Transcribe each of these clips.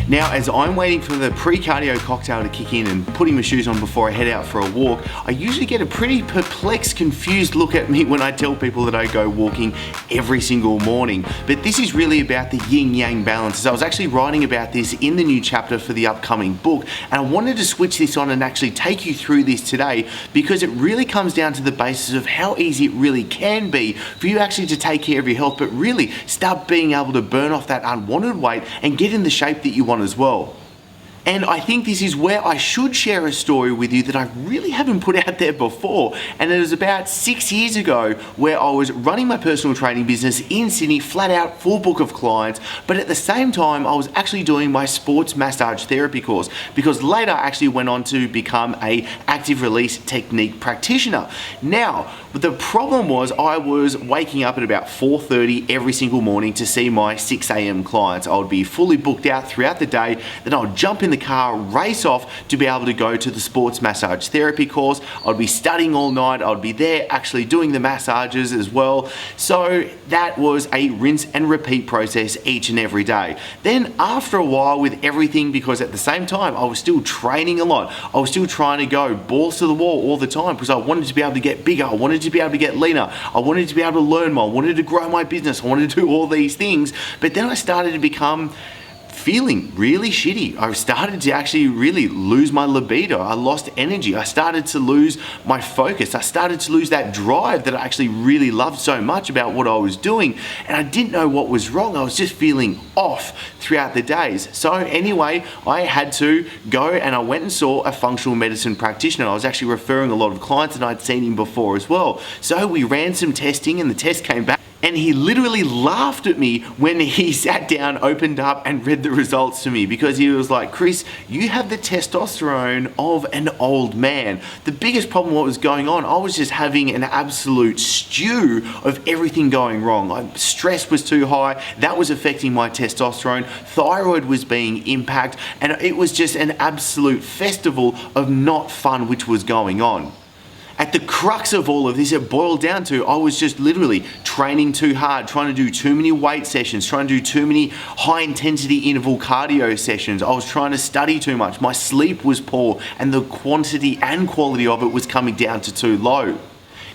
Now, as I'm waiting for the pre-cardio cocktail to kick in and putting my shoes on before I head out for a walk, I usually get a pretty perplexed, confused look at me when I tell people that I go walking every single morning. But this is really about the yin-yang balance. I was actually writing about this in the new chapter for the upcoming book, and I wanted to switch this on and actually take you through this today because it really comes down to the basis of how easy it really can be for you actually to take care of your health, but really start being able to burn off that unwanted weight and get in the shape that you want as well. And I think this is where I should share a story with you that I really haven't put out there before. And it was about 6 years ago where I was running my personal training business in Sydney, flat out, full book of clients. But at the same time, I was actually doing my sports massage therapy course because later I actually went on to become a active release technique practitioner. Now, the problem was I was waking up at about 4:30 every single morning to see my 6 a.m. clients. I would be fully booked out throughout the day. Then I would jump in the car, race off to be able to go to the sports massage therapy course. I'd be studying all night. I'd be there actually doing the massages as well. So that was a rinse and repeat process each and every day. Then after a while with everything, because at the same time I was still training a lot, I was still trying to go balls to the wall all the time because I wanted to be able to get bigger. I wanted to be able to get leaner. I wanted to be able to learn more. I wanted to grow my business. I wanted to do all these things. But then I started to become feeling really shitty. I started to actually really lose my libido. I lost energy. I started to lose my focus. I started to lose that drive that I actually really loved so much about what I was doing. And I didn't know what was wrong. I was just feeling off throughout the days. So anyway, I had to go and I went and saw a functional medicine practitioner. I was actually referring a lot of clients that I'd seen him before as well. So we ran some testing and the test came back. And he literally laughed at me when he sat down, opened up and read the results to me because he was like, Chris, you have the testosterone of an old man. The biggest problem what was going on, I was just having an absolute stew of everything going wrong. Stress was too high. That was affecting my testosterone. Thyroid was being impacted. And it was just an absolute festival of not fun which was going on. At the crux of all of this, it boiled down to I was just literally training too hard, trying to do too many weight sessions, trying to do too many high intensity interval cardio sessions. I was trying to study too much. My sleep was poor and the quantity and quality of it was coming down to too low.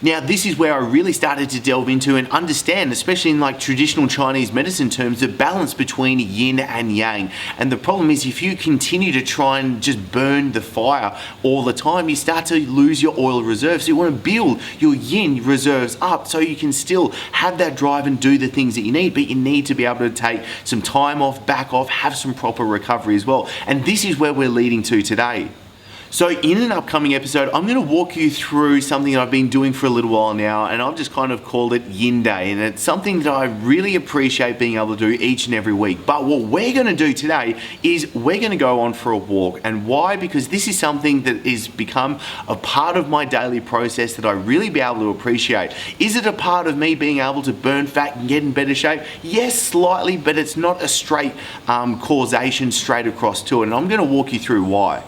Now, this is where I really started to delve into and understand, especially in like traditional Chinese medicine terms, the balance between yin and yang. And the problem is if you continue to try and just burn the fire all the time, you start to lose your oil reserves. So you want to build your yin reserves up so you can still have that drive and do the things that you need, but you need to be able to take some time off, back off, have some proper recovery as well. And this is where we're leading to today. So in an upcoming episode, I'm going to walk you through something that I've been doing for a little while now, and I've just kind of called it Yin Day, and it's something that I really appreciate being able to do each and every week. But what we're going to do today is we're going to go on for a walk. And why? Because this is something that has become a part of my daily process that I really be able to appreciate. Is it a part of me being able to burn fat and get in better shape? Yes, slightly, but it's not a straight causation straight across to it. And I'm going to walk you through why.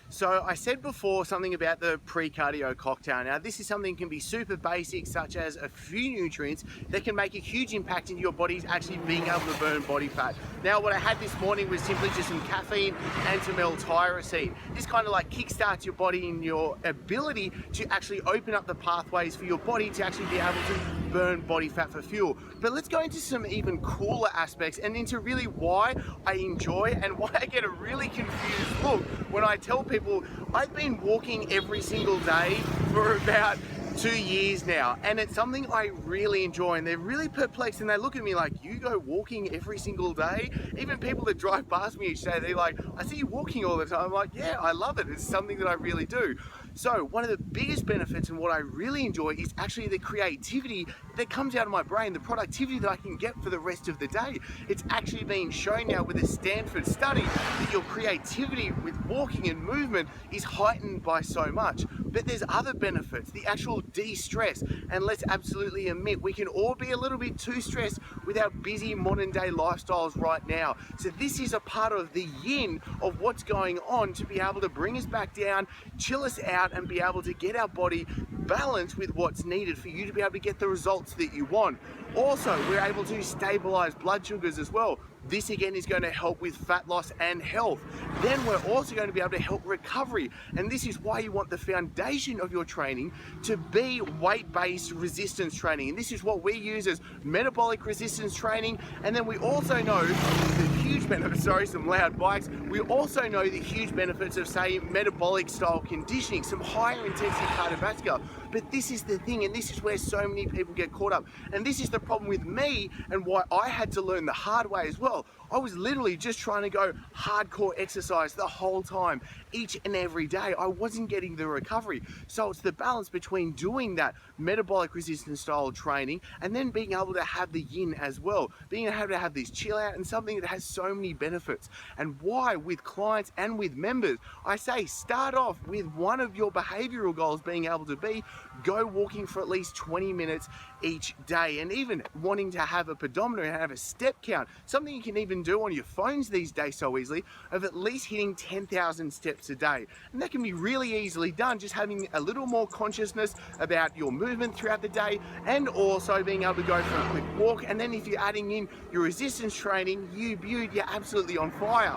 So I said before something about the pre-cardio cocktail. Now this is something that can be super basic, such as a few nutrients that can make a huge impact into your body's actually being able to burn body fat. Now what I had this morning was simply just some caffeine and some L-tyrosine. This kind of like kickstarts your body in your ability to actually open up the pathways for your body to actually be able to burn body fat for fuel. But let's go into some even cooler aspects and into really why I enjoy and why I get a really confused look when I tell people I've been walking every single day for about 2 years now, and it's something I really enjoy, and they're really perplexed and they look at me like, you go walking every single day? Even people that drive past me each day, they're like, I see you walking all the time. I'm like, yeah, I love it. It's something that I really do. So one of the biggest benefits and what I really enjoy is actually the creativity that comes out of my brain, the productivity that I can get for the rest of the day. It's actually been shown now with a Stanford study that your creativity with walking and movement is heightened by so much. But there's other benefits, the actual de-stress. And let's absolutely admit, we can all be a little bit too stressed with our busy modern day lifestyles right now. So this is a part of the yin of what's going on to be able to bring us back down, chill us out, and be able to get our body balance with what's needed for you to be able to get the results that you want. Also, we're able to stabilize blood sugars as well. This again is going to help with fat loss and health. Then we're also going to be able to help recovery. And this is why you want the foundation of your training to be weight-based resistance training. And this is what we use as metabolic resistance training. And then we also know the huge benefits, sorry, some loud bikes. We also know the huge benefits of, say, metabolic style conditioning, some higher intensity cardiovascular. But this is the thing, and this is where so many people get caught up. And this is the problem with me and why I had to learn the hard way as well. I was literally just trying to go hardcore exercise the whole time, each and every day. I wasn't getting the recovery. So it's the balance between doing that metabolic resistance style training and then being able to have the yin as well, being able to have this chill out and something that has so many benefits. And why with clients and with members, I say start off with one of your behavioral goals being able to be go walking for at least 20 minutes each day, and even wanting to have a pedometer and have a step count, something you can even do on your phones these days so easily, of at least hitting 10,000 steps a day. And that can be really easily done, just having a little more consciousness about your movement throughout the day, and also being able to go for a quick walk. And then if you're adding in your resistance training, you're absolutely on fire.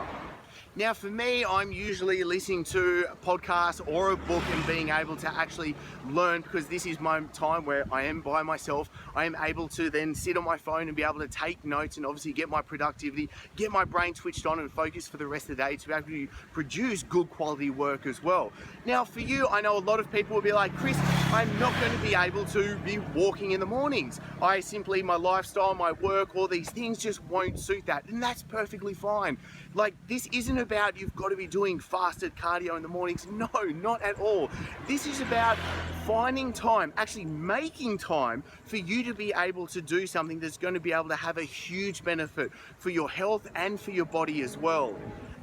Now for me, I'm usually listening to a podcast or a book and being able to actually learn, because this is my time where I am by myself. I am able to then sit on my phone and be able to take notes and obviously get my productivity, get my brain switched on and focused for the rest of the day to be able to produce good quality work as well. Now for you, I know a lot of people will be like, Chris, I'm not going to be able to be walking in the mornings. I simply, my lifestyle, my work, all these things just won't suit that. And that's perfectly fine. Like, this isn't about you've got to be doing fasted cardio in the mornings. No, not at all. This is about finding time, actually making time for you to be able to do something that's going to be able to have a huge benefit for your health and for your body as well.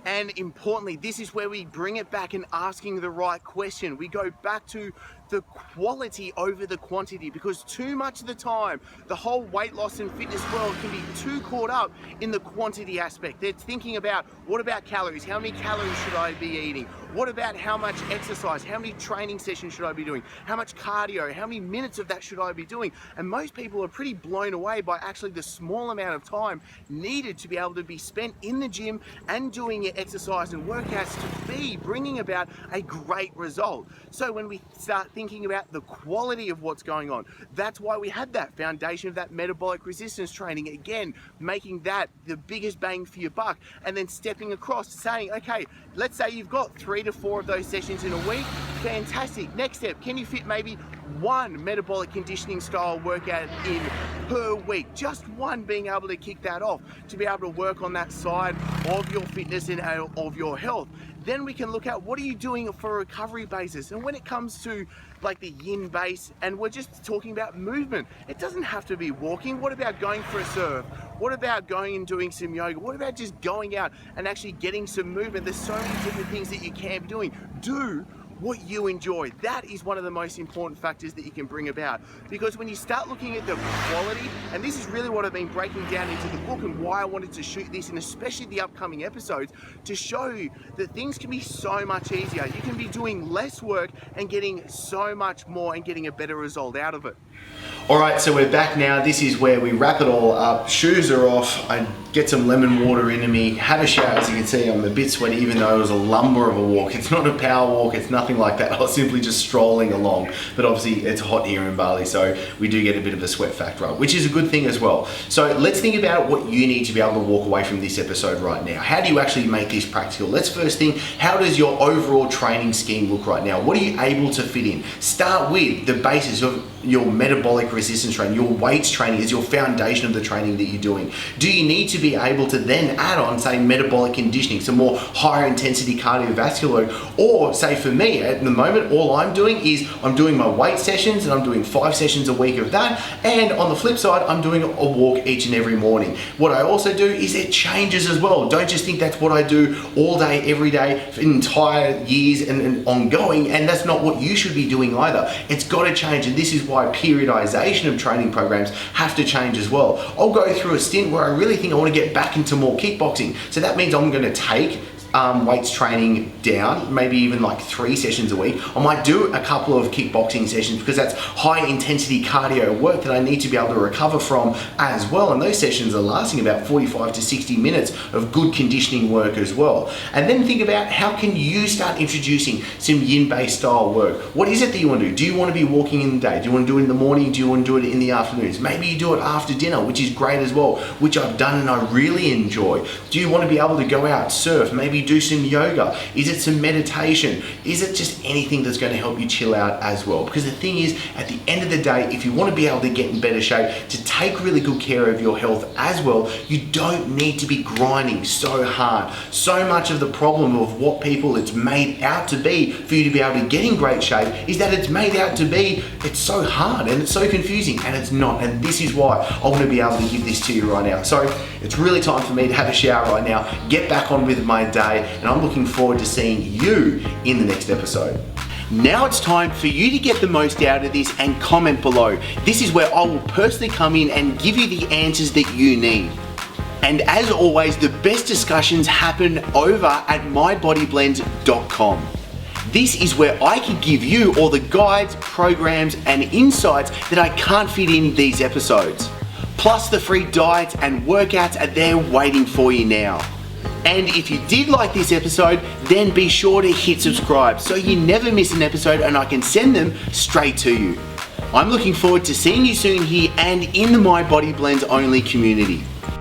And importantly, this is where we bring it back and asking the right question. We go back to the quality over the quantity, because too much of the time, the whole weight loss and fitness world can be too caught up in the quantity aspect. They're thinking about, what about calories? How many calories should I be eating? What about how much exercise? How many training sessions should I be doing? How much cardio? How many minutes of that should I be doing? And most people are pretty blown away by actually the small amount of time needed to be able to be spent in the gym and doing your exercise and workouts to be bringing about a great result. So when we start thinking about the quality of what's going on, that's why we had that foundation of that metabolic resistance training, again, making that the biggest bang for your buck, and then stepping across saying, okay, let's say you've got 3 to 4 of those sessions in a week. Fantastic. Next step, can you fit maybe one metabolic conditioning style workout in per week? Just one, being able to kick that off, to be able to work on that side of your fitness and of your health. Then we can look at what are you doing for a recovery basis. And when it comes to like the yin base, and we're just talking about movement, it doesn't have to be walking. What about going for a surf? What about going and doing some yoga? What about just going out and actually getting some movement? There's so many different things that you can be doing. Do what you enjoy. That is one of the most important factors that you can bring about, because when you start looking at the quality, and this is really what I've been breaking down into the book and why I wanted to shoot this, and especially the upcoming episodes, to show you that things can be so much easier. You can be doing less work and getting so much more and getting a better result out of it. All right, so we're back now. This is where we wrap it all up. Shoes are off. I get some lemon water into me, had a shower. As you can see, I'm a bit sweaty, even though it was a lumber of a walk. It's not a power walk, it's nothing like that. I was simply just strolling along. But obviously it's hot here in Bali, so we do get a bit of a sweat factor up, which is a good thing as well. So let's think about what you need to be able to walk away from this episode right now. How do you actually make this practical? Let's first think, how does your overall training scheme look right now? What are you able to fit in? Start with the basis of your metabolic resistance training. Your weights training is your foundation of the training that you're doing. Do you need to be able to then add on, say, metabolic conditioning, some more higher intensity cardiovascular load? Or say for me, at the moment, all I'm doing is I'm doing my weight sessions, and I'm doing 5 sessions a week of that. And on the flip side, I'm doing a walk each and every morning. What I also do is it changes as well. Don't just think that's what I do all day, every day, for entire years and ongoing. And that's not what you should be doing either. It's got to change. And this is why periodization of training programs have to change as well. I'll go through a stint where I really think I want to get back into more kickboxing. So that means I'm going to take weights training down, maybe even like 3 sessions a week. I might do a couple of kickboxing sessions because that's high intensity cardio work that I need to be able to recover from as well. And those sessions are lasting about 45 to 60 minutes of good conditioning work as well. And then think about how can you start introducing some yin-based style work. What is it that you want to do? Do you want to be walking in the day? Do you want to do it in the morning? Do you want to do it in the afternoons? Maybe you do it after dinner, which is great as well, which I've done and I really enjoy. Do you want to be able to go out, surf, maybe do some yoga? Is it some meditation? Is it just anything that's going to help you chill out as well? Because the thing is, at the end of the day, if you want to be able to get in better shape, to take really good care of your health as well, you don't need to be grinding so hard. So much of the problem of what people it's made out to be for you to be able to get in great shape is that it's made out to be, it's so hard and it's so confusing, and it's not. And this is why I want to be able to give this to you right now. So it's really time for me to have a shower right now, get back on with my day, and I'm looking forward to seeing you in the next episode. Now it's time for you to get the most out of this and comment below. This is where I will personally come in and give you the answers that you need. And as always, the best discussions happen over at mybodyblend.com. This is where I can give you all the guides, programs, and insights that I can't fit in these episodes. Plus the free diets and workouts are there waiting for you now. And if you did like this episode, then be sure to hit subscribe so you never miss an episode and I can send them straight to you. I'm looking forward to seeing you soon here and in the My Body Blends only community.